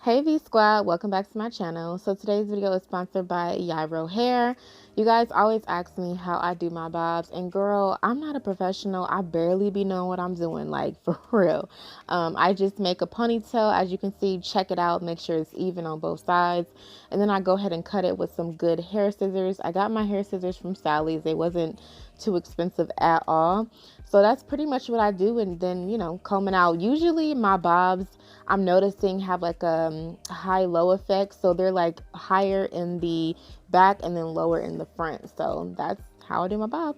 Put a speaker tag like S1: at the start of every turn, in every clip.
S1: Hey V Squad, welcome back to my channel. So today's video is sponsored by Yiroo hair. You guys always ask me how I do my bobs, and girl, I'm not a professional. I barely be knowing what I'm doing, like for real. I just make a ponytail, as you can see. Check it out, make sure it's even on both sides, and then I go ahead and cut it with some good hair scissors. I got my hair scissors from Sally's. They wasn't too expensive at all. So that's pretty much what I do, and then, you know, combing out. Usually my bobs, I'm noticing, have like a high-low effect. So they're like higher in the back and then lower in the front. So that's how I do my bob.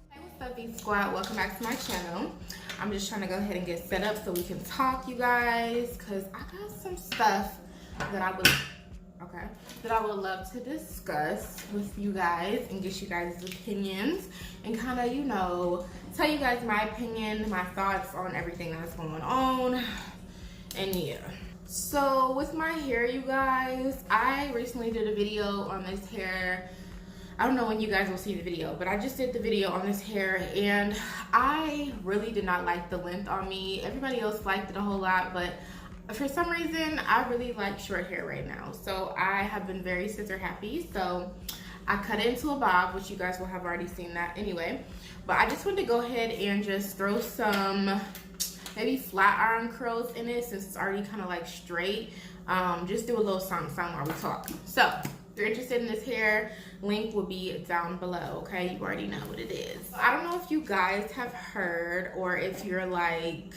S1: Hey, what's up, V Squad? Welcome back to my channel. I'm just trying to go ahead and get set up so we can talk, you guys, because I got some stuff that I would love to discuss with you guys and get you guys' opinions and kind of, you know, tell you guys my opinion, my thoughts on everything that's going on. And yeah, so with my hair, you guys, I recently did a video on this hair. I don't know when you guys will see the video, but I just did the video on this hair, and I really did not like the length on me. Everybody else liked it a whole lot, but for some reason, I really like short hair right now. So I have been very scissor happy. So I cut it into a bob, which you guys will have already seen that anyway. But I just wanted to go ahead and just throw some maybe flat iron curls in it, since it's already kind of like straight. Just do a little something while we talk. So if you're interested in this hair, link will be down below. Okay, you already know what it is. I don't know if you guys have heard, or if you're like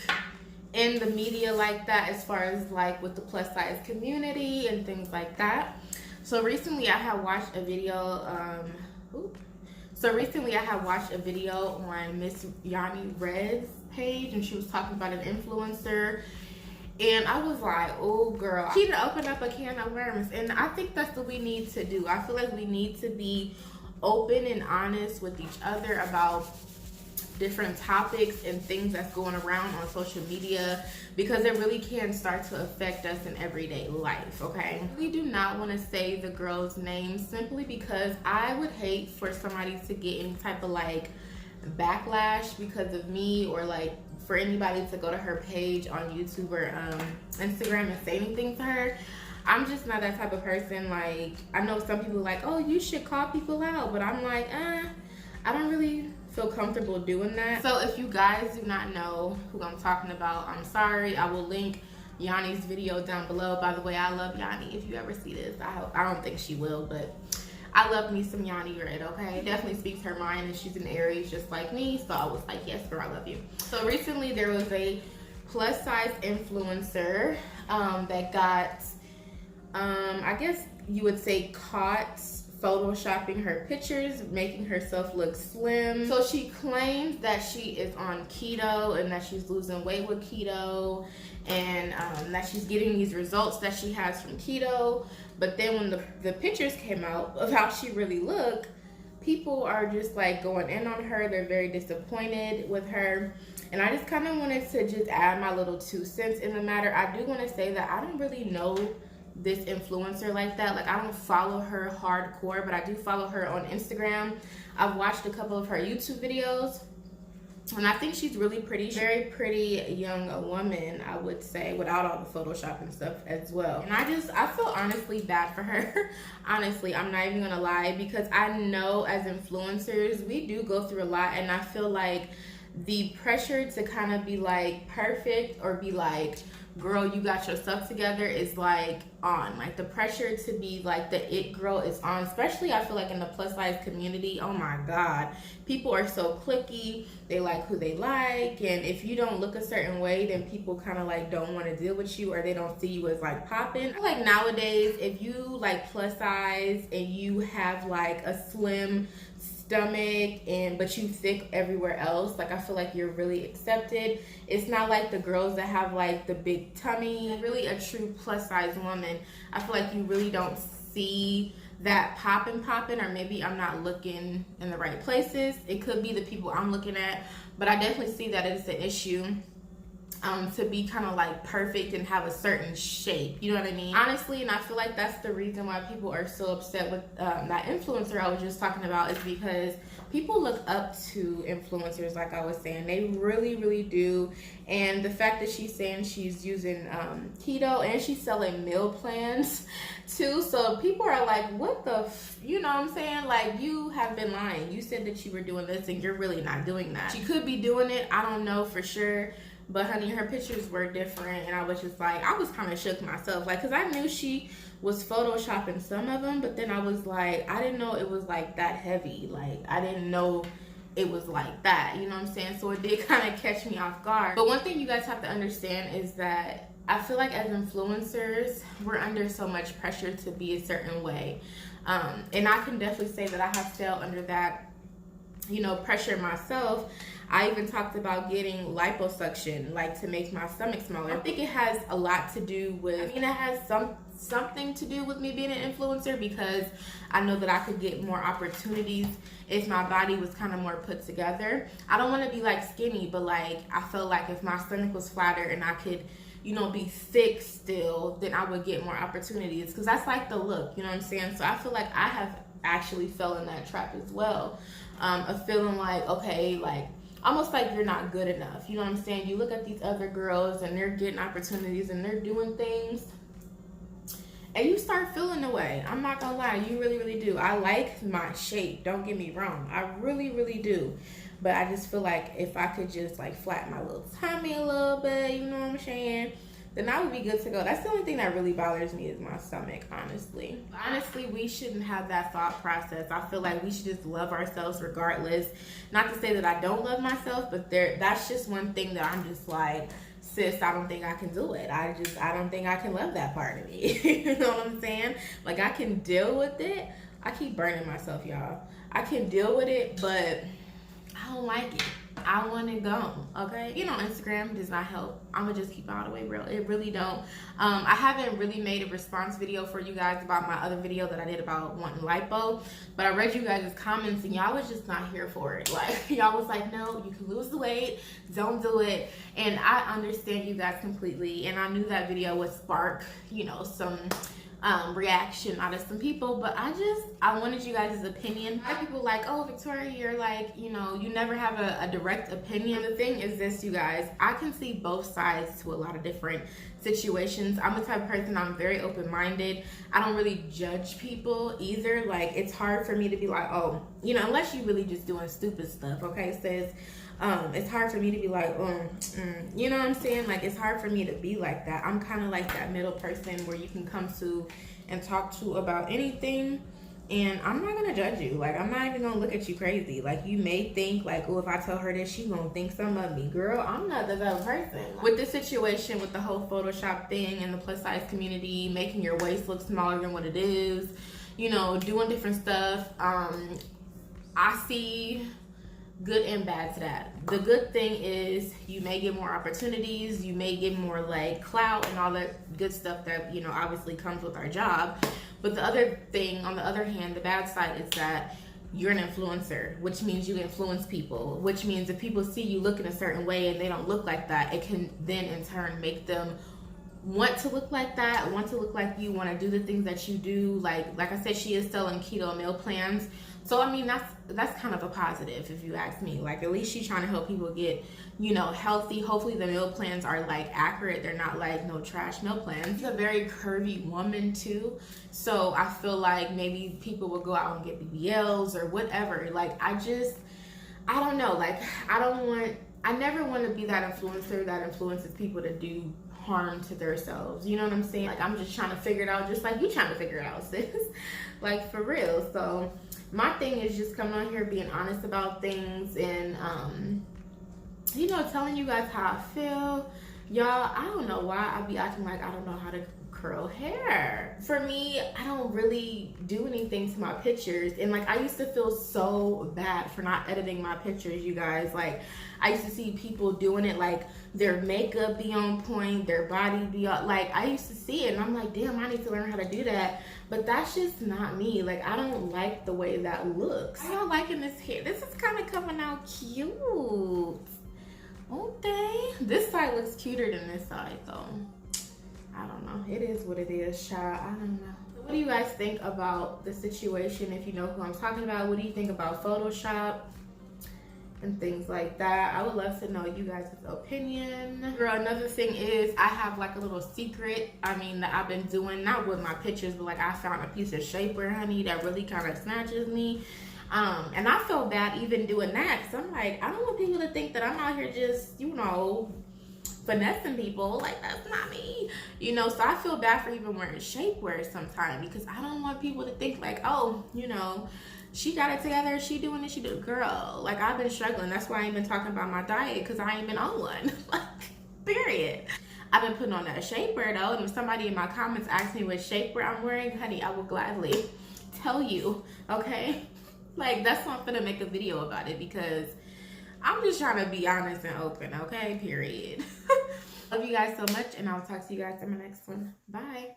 S1: in the media like that, as far as like with the plus size community and things like that. So recently I had watched a video on Miss Yanni Red's page, and she was talking about an influencer, and I was like, oh girl, she done opened up a can of worms. And I think that's what we need to do. I feel like we need to be open and honest with each other about different topics and things that's going around on social media, because it really can start to affect us in everyday life. Okay, we do not want to say the girl's name, simply because I would hate for somebody to get any type of like backlash because of me, or like for anybody to go to her page on YouTube or Instagram and say anything to her. I'm just not that type of person. Like, I know some people are like, oh, you should call people out, but I'm like, I don't really feel comfortable doing that. So if you guys do not know who I'm talking about, I'm sorry. I will link Yanni's video down below. By the way, I love Yanni. If you ever see this, I don't think she will, but I love me some Yanni Red, okay? Definitely speaks her mind, and she's an Aries just like me. So I was like, yes, girl, I love you. So recently there was a plus size influencer that got, I guess you would say, caught photoshopping her pictures, making herself look slim. So she claims that she is on keto and that she's losing weight with keto, and that she's getting these results that she has from keto. But then when the pictures came out of how she really looked, people are just like going in on her. They're very disappointed with her. And I just kind of wanted to just add my little 2 cents in the matter. I do want to say that I don't really know this influencer like that. Like, I don't follow her hardcore, but I do follow her on Instagram. I've watched a couple of her YouTube videos, and I think she's really pretty. Very pretty young woman, I would say, without all the Photoshop and stuff as well. And I feel honestly bad for her. Honestly, I'm not even gonna lie, because I know as influencers, we do go through a lot, and I feel like the pressure to kind of be like perfect, or be like, girl, you got your stuff together, is like on. Like, the pressure to be like the it girl is on, especially I feel like in the plus size community. Oh my god, people are so cliquey. They like who they like, and if you don't look a certain way, then people kind of like don't want to deal with you, or they don't see you as like popping. Like, nowadays, if you like plus size and you have like a slim stomach but you thick everywhere else, like, I feel like you're really accepted. It's not like the girls that have like the big tummy. Really a true plus size woman, I feel like you really don't see that popping, or maybe I'm not looking in the right places. It could be the people I'm looking at, but I definitely see that it's an issue to be kind of like perfect and have a certain shape, you know what I mean? Honestly, and I feel like that's the reason why people are so upset with that influencer I was just talking about, is because people look up to influencers, like I was saying. They really, really do. And the fact that she's saying she's using keto, and she's selling meal plans too. So people are like, what the, you know what I'm saying? Like, you have been lying. You said that you were doing this and you're really not doing that. She could be doing it. I don't know for sure. But honey, her pictures were different, and I was just like, I was kind of shook myself, like, because I knew she was photoshopping some of them, but then I was like, I didn't know it was like that heavy. Like, I didn't know it was like that, you know what I'm saying? So it did kind of catch me off guard. But one thing you guys have to understand is that I feel like as influencers, we're under so much pressure to be a certain way. And I can definitely say that I have felt under that, you know, pressure myself. I even talked about getting liposuction, like to make my stomach smaller. I think it has a lot to do with, I mean, it has something to do with me being an influencer, because I know that I could get more opportunities if my body was kind of more put together. I don't want to be like skinny, but like, I feel like if my stomach was flatter and I could, you know, be thick still, then I would get more opportunities, because that's like the look, you know what I'm saying? So I feel like I have actually fell in that trap as well, of feeling like, okay, like, almost like you're not good enough, you know what I'm saying? You look at these other girls and they're getting opportunities and they're doing things, and you start feeling the way. I'm not gonna lie, you really, really do. I like my shape, don't get me wrong, I really, really do. But I just feel like if I could just like flatten my little tummy a little bit, you know what I'm saying, then I would be good to go. That's the only thing that really bothers me, is my stomach, honestly. Honestly, we shouldn't have that thought process. I feel like we should just love ourselves regardless. Not to say that I don't love myself, but that's just one thing that I'm just like, sis, I don't think I can do it. I don't think I can love that part of me. You know what I'm saying? Like, I can deal with it. I keep burning myself, y'all. I can deal with it, but I don't like it. I want to go, okay? You know, Instagram does not help. I'm gonna just keep it all the way real. It really don't. I haven't really made a response video for you guys about my other video that I did about wanting lipo, but I read you guys' comments and y'all was just not here for it. Like, y'all was like, no, you can lose the weight, don't do it. And I understand you guys completely, and I knew that video would spark, you know, some reaction out of some people, but I wanted you guys' opinion. A lot of people like, oh, Victoria, you're like, you know, you never have a direct opinion. The thing is this, you guys, I can see both sides to a lot of different situations. I'm the type of person, I'm very open-minded. I don't really judge people either. Like, it's hard for me to be like, oh, you know, unless you really just doing stupid stuff, okay, sis? It's hard for me to be like, you know what I'm saying? Like, it's hard for me to be like that. I'm kind of like that middle person where you can come to and talk to about anything, and I'm not gonna judge you. Like, I'm not even gonna look at you crazy. Like, you may think like, oh, if I tell her this, she gonna think some of me. Girl, I'm not that type of person. With this situation, with the whole Photoshop thing and the plus size community, making your waist look smaller than what it is, you know, doing different stuff, I see good and bad to that. The good thing is you may get more opportunities, you may get more like clout and all that good stuff that, you know, obviously comes with our job. But the other thing, on the other hand, the bad side is that you're an influencer, which means you influence people, which means if people see you look in a certain way and they don't look like that, it can then in turn make them want to look like that, want to look like you, want to do the things that you do. Like I said, she is selling keto meal plans. So, I mean, that's kind of a positive if you ask me. Like, at least she's trying to help people get, you know, healthy. Hopefully the meal plans are like accurate. They're not like no trash meal plans. She's a very curvy woman too. So I feel like maybe people will go out and get BBLs or whatever. Like, I don't know. Like, I never want to be that influencer that influences people to do harm to themselves. You know what I'm saying? Like, I'm just trying to figure it out just like you trying to figure it out, sis. Like, for real. So my thing is just coming on here, being honest about things, and you know, telling you guys how I feel. Y'all, I don't know why I be acting like I don't know how to curl hair. For me, I don't really do anything to my pictures, and like, I used to feel so bad for not editing my pictures, you guys. Like, I used to see people doing it, like their makeup be on point, their body be on, like, I used to see it and I'm like, damn, I need to learn how to do that. But that's just not me. Like, I don't like the way that looks. How y'all liking this hair? This is kind of coming out cute. Okay, this side looks cuter than this side though. I don't know. It is what it is, child. I don't know. What do you guys think about the situation? If you know who I'm talking about, what do you think about Photoshop and things like that? I would love to know you guys' opinion. Girl, another thing is I have like a little secret, that I've been doing, not with my pictures, but like I found a piece of shapewear, honey, that really kind of snatches me. And I feel bad even doing that, because I'm like, I don't want people to think that I'm out here just, finessing people. Like, that's not me, so I feel bad for even wearing shapewear sometimes, because I don't want people to think like, oh, she got it together, she doing it, she do. Girl, like, I've been struggling. That's why I ain't been talking about my diet, because I ain't been on one. Like, period. I've been putting on that shapewear though, and if somebody in my comments asks me what shapewear I'm wearing, honey, I will gladly tell you, okay? Like, that's why I'm gonna make a video about it, because I'm just trying to be honest and open, okay? Period. Love you guys so much, and I'll talk to you guys in my next one. Bye.